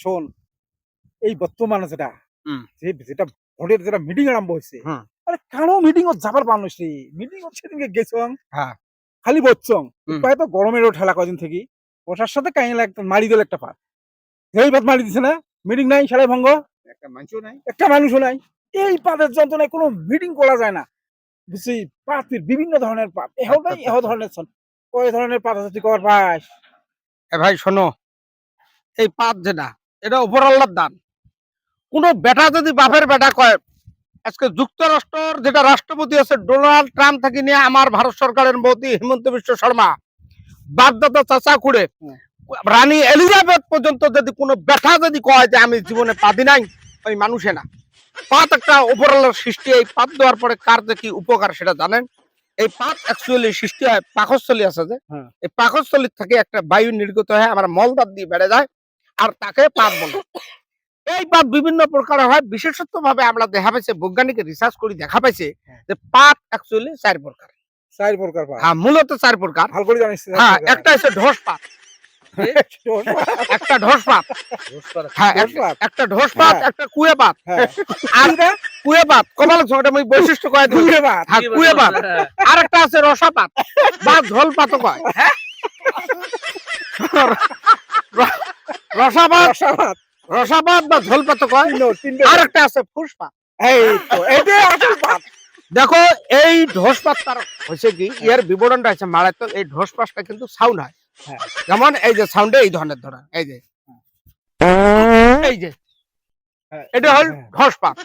শোন, এই বর্তমানে যেটা হুম। যেটা ভোটের যেটা মিটিং আরম্ভ হইছে, হুম। আরে কারো মিটিং ও যাবার মানুষ রে। মিটিং ও সেদিনকে গেছং, হ্যাঁ। খালি বসছং। হুম। প্রায় তো গরমেরও ঠেলা কদিন থেকে। বসার সাথে কাইলা একটা মারি দিল একটা পাত। এই পাত মারি দিছে না? মিটিং নাই, সারাই ভঙ্গ। একটা মানুষও নাই। একটা মানুষও নাই। এই পাতের যন্ত্রণায় কোনো মিটিং করা যায় না। বুঝছি? পাতের বিভিন্ন ধরনের পাত। এহ নাই এহ ধরনের ছন। কয় ধরনের পাত আছে তুই কর পাস? ভাই শোনো, এই পাপ যেটা এটা উপর আল্লাহর দান। কোন বেটা যদি বাপের বেটা কয়, আজকে যুক্তরাষ্ট্রের যেটা রাষ্ট্রপতি আছে ডোনাল্ড ট্রাম্প থেকে নিয়ে আমার ভারত সরকারের মোদী হেমন্ত বিশ্ব শর্মা, বাপদাদা চাচা খুড়ে হুম। রানী এলিজাবেথ পর্যন্ত যদি কোনো বেটা যদি কয় যে আমি জীবনে পাদি নাই, ওই মানুষে না। পাত একটা উপর আল্লাহর সৃষ্টি। এই পাত দেওয়ার পরে কার যে কি উপকার সেটা জানেন? এই পাত অ্যাকচুয়ালি সৃষ্টি হয় পাকস্থলী আছে যে, হ্যাঁ। এই পাকস্থলী থেকে একটা বায়ু নির্গত হয়ে আমার মলদার দিয়ে বেড়ে যায়, আর তাকে পাত বলে। এই পাত বিভিন্ন প্রকার হয়। বিশেষত ভাবে আমরা দেখা পাইছে, বৈজ্ঞানিক রিসার্চ করে দেখা পাইছে যে পাত অ্যাকচুয়ালি ৪ প্রকার। ৪ প্রকার পাত। হ্যাঁ, মূলত ৪ প্রকার। ভাল করে জানিস। হ্যাঁ, একটা হচ্ছে ঢোস পাত। একটা ঢোস পাত। হ্যাঁ, একটা ঢোস পাত, একটা কুয়ে পাত। হ্যাঁ। আর কুয়ে পাত কমাল ছটা আমি বৈশিষ্ট্য কয়ে দিই। কুয়ে পাত। হ্যাঁ, কুয়ে পাত। আর একটা আছে রসা পাত বা ঝোল পাতও কয়। রসা পাত, রসাপাত। রসা পাত বা ঝোল পাতও কয়। তিনটে আর একটা আছে ফুস পাত। এই তো এটাই আসল পাত। দেখো, এই ঢোস পাতটার হয়েছে কি, এর বিবরণটা আছে মারাত্মক। এই ঢোস পাতটা কিন্তু সাউন্ড হয়। হ্যাঁ। যেমন এই যে সাউন্ডে এই ধরনের ধরা, এই যে এই যে হ্যাঁ, এটা হল হ্যাঁ। ঢোস পাত।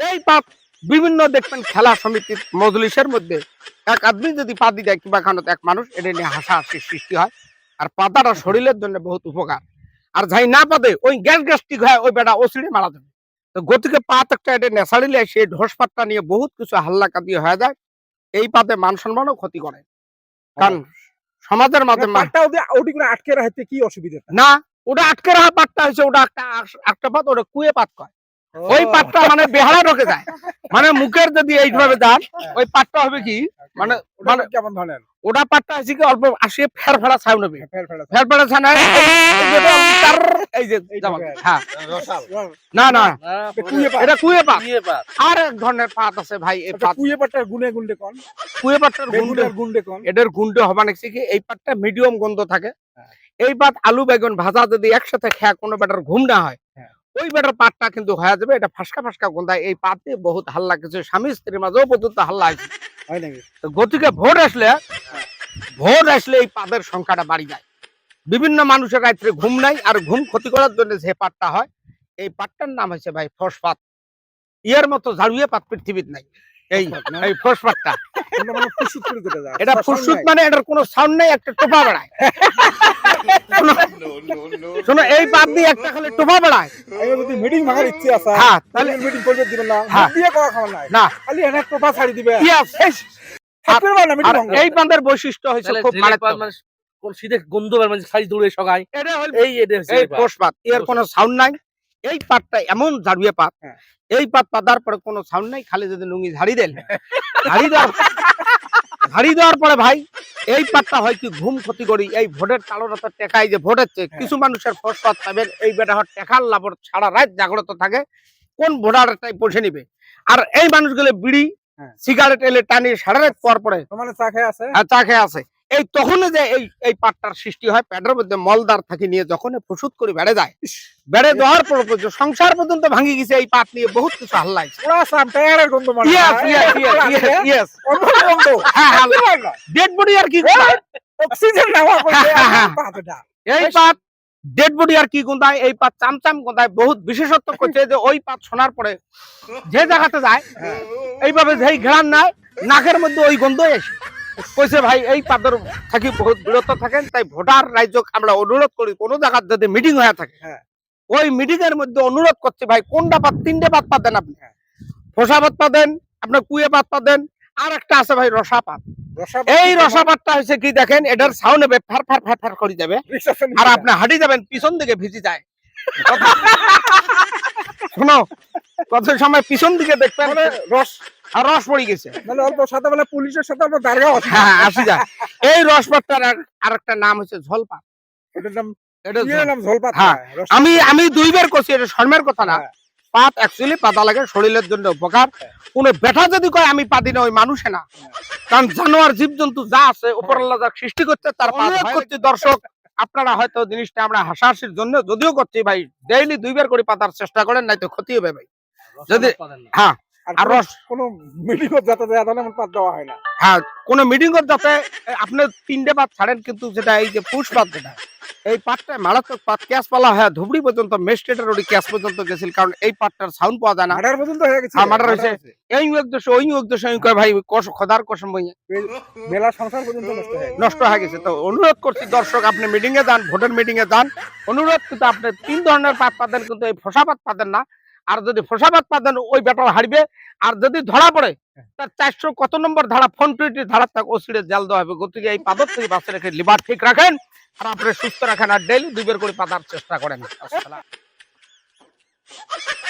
এই পাত বিভিন্ন দেখবেন খেলা সমিতির মজলিসের মধ্যে এক আদমি যদি পাতি দেয় কিংবা খানত এক মানুষ, এটা নিয়ে হাসাহাসির সৃষ্টি হয়। আর পাতাটা শরীরের জন্য বহুত উপকার। আর যাই না পাতে ওই গ্যাস্ট্রিক হয়, ওই বেটা ওসিডে মারা যাবে। তো গতিকে পাত একটা এটা ন্যাচারালি সেই ঢোস পাতটা নিয়ে বহুত কিছু হাল্লা কাঁদি হয়ে যায়। এই পাতে মান সম্মানও ক্ষতি করে। কারণ সমাজের মাঝে পাতটা ওটি করে আটকে রাখতে কি অসুবিধা? না, ওটা আটকে রাখা পাতটা হয়েছে, ওটা একটা পাত, ওটা কুয়ে পাত কয়। ওই পাতটা মানে বেহারা ঢোকে যায়, মানে মুখের যদি এইভাবে যান, ওই পাতটা হবে কি মানে মানে কেমন ধরনের? ওটা পাতটা হয়েছে কি অল্প আসিয়ে ফের ফেরা ছাউন হবে। ফের ফেরা। ফের ফেরা ছাউন এই যে যেমন, হ্যাঁ। না না, এটা কুয়ে পাত। আর এক ধরনের পাত আছে ভাই, এই পাত কুয়ে পাতটার গুণে গুণে কোন? কুয়ে পাতটার গুণে কোন? এদের গুন্ডে হবা নাকি কি, এই পাতটা মিডিয়াম গন্ধ থাকে। এই পাত আলু বেগুন ভাজা যদি একসাথে খেয়া কোনো বেটার ঘুম না হয়, ওই বেটার পাতটা কিন্তু হয়ে যাবে। এটা ফাঁসকা ফাঁসকা গন্ধায়। এই পাত দিয়ে বহুত হাল্লা কিছু স্বামী স্ত্রীর মাঝেও পর্যন্ত হাল্লা হয়েছে। হয় নাকি? তো গতিকে ভোট আসলে এই পাতের সংখ্যাটা বাড়ি যায়। বিভিন্ন মানুষের রাত্রে ঘুম নাই, আর ঘুম ক্ষতি করার জন্য যে পাতটা হয়, এই পাতটার নাম হচ্ছে ভাই ফসফাত। ইয়ের মতো ঝাড়ুয়ে পাত পৃথিবীর নাই। এই ফসফাতটা এটা ফুসফুস, মানে এটার কোনো সাউন্ড নেই, একটা টোপা বেড়ায়। শোনো, এই পাত দিয়ে একটা খালি টোপা বেড়ায়। যদি মিটিং ভাঙার ইচ্ছে আছে, হ্যাঁ, তাহলে মিটিং করবে দিবেন না, হ্যাঁ। দিয়ে করা খাওয়া নাই না, খালি এনে টোপা ছাড়ি দিবে। আর এই পাতের বৈশিষ্ট্য হচ্ছে খুব মারাত্মক। শীতে গন্ধ মানে সাইজ দৌড়ে সগায়। এটা হল এই ফসফাত। এর কোনো সাউন্ড নাই। এই পাতটা এমন ঝাড়ুয়ে পাত, হ্যাঁ। এই পাত পাতার পরে কোনো সাউন্ড নাই, খালি যদি লুঙ্গি ঝাড়ি দেন, ঝাড়ি দেওয়ার পরে ভাই এই পাতটা হয় কি ঘুম ক্ষতি করি। এই ভোটের তালরতা টেকাই যে ভোট হচ্ছে, কিছু মানুষের ফসফাত পাবেন, এই বেটা হট টেকার লাভর সারা রাত জাগ্রত থাকে, কোন ভোটারটাই পৌঁছে নিবে। আর এই মানুষগুলো বিড়ি সিগারেট এলে টানি সারা রাত পর পরে মানে চা খেয়ে আছে, চা খেয়ে আছে। এই তখন যে এই পাটটার সৃষ্টি হয়, পেটের মধ্যে মলদার থাকি নিয়ে যখন প্রসূত করে বেড়ে যায়, বেড়ে দেওয়ার পর সংসার পর্যন্ত ভাঙি গেছে। এই পাট নিয়ে বহুত কিছু হাল্লা আছে। ডেড বডি আর কি অক্সিজেন নেওয়া এই পাট ডেড বডি আর কি গন্ধায়, এই পাত চামচাম গন্ধায়। বহুত বিশেষত্ব করছে যে ওই পাত শোনার পরে যে জায়গাতে যায়, এইভাবে যেই ঘেরান নাই, নাকের মধ্যে ওই গন্ধই আসে। কইছে ভাই এই পাতের থাকি বহুত বিরত থাকেন। তাই ভোটার রাজ্য আমরা অনুরোধ করি, কোন জায়গার যদি মিটিং হয়ে থাকে, ওই মিটিং এর মধ্যে অনুরোধ করছে ভাই কোনটা পাত, তিনটে পাত পাতেন আপনি। ফসা পাত পাতেন, আপনার কুয়ে পাত পাতেন, আর একটা আছে ভাই রসা পাত। এই রসা পাতটা হচ্ছে কি দেখেন, এটার সাউন্ড হবে ফ্যার ফ্যার ফ্যার ফ্যার করে যাবে, আর আপনি হাঁটি যাবেন পিছন দিকে ভিজে যায়। শোনো, কত সময় পিছন দিকে দেখবেন রস পড়ে গেছে, মানে অল্প সাথে বেলা পুলিশের সাথে আমরা দাঁড়িয়ে আসি যায়। এই রস পাতটার আর একটা নাম হচ্ছে ঝোল পাত। এটার নাম এটা এর নাম ঝোল পাত হ্যাঁ, খায়, রস- আমি দুইবার করছি, এটা শর্মের কথা না। হ্যাঁ। পাত অ্যাকচুয়ালি পাতা লাগে, শরীরের জন্য উপকার। কোন বেটা যদি কয় আমি পাতি না, ওই মানুষে না। কারণ জানোয়ার জীবজন্তু যা আছে উপরআল্লাহ যা সৃষ্টি করতে তার অনুরোধ করছি দর্শক, আপনারা হয়তো জিনিসটা আমরা হাসাহাসির জন্য যদিও করছি ভাই, ডেইলি দুইবার করে পাতার চেষ্টা করেন, নাই তো ক্ষতি হবে ভাই। যদি হ্যাঁ আর আর কোনো- রস কোনো মিটিং যাতে দেয়া তাহলে আমার পাত দেওয়া হয় না। হ্যাঁ, কোন মিটিং এর যাতে আপনি 3টে পাত ছাড়েন, কিন্তু যেটা এই যে পুষ পাত, যেটা এই পাতটা মারাত্মক পাত, ক্যাশ পালা হয় ধুবড়ি পর্যন্ত, মেস্টেটের ওই ক্যাশ পর্যন্ত গেছিল, কারণ এই পাতটার সাউন্ড পাওয়া যায় না। মার্ডার পর্যন্ত হয়ে গেছে। হ্যাঁ, মার্ডার হয়েছে। হয়েছে। এই উদ্দেশ্য ওই উদ্দেশ্য আমি কই ভাই, খোদার কসম ভাই মেলা সংসার পর্যন্ত নষ্ট হয়ে গেছে। নষ্ট হয়ে গেছে। তো অনুরোধ করছি দর্শক, আপনি মিটিং এ যান, ভোটের মিটিং এ যান, অনুরোধ কিন্তু আপনি 3 ধরনের পাত পাতেন, কিন্তু এই ফসাপাত পাতেন না। আর যদি ফসাপাত পাতেন ওই বেটার হারবে। আর যদি ধরা পড়ে তার 400 কত নম্বর ধারা, ফোন টুইটি ধারা তাকে ওসিডে জাল দেওয়া হবে। গতিকে এই পাদর থেকে বাঁচিয়ে রেখে লিভার ঠিক রাখেন, আর আপনি সুস্থ রাখেন, আর ডেইলি 2 বের করে পাতার চেষ্টা করেন। আসসালাম।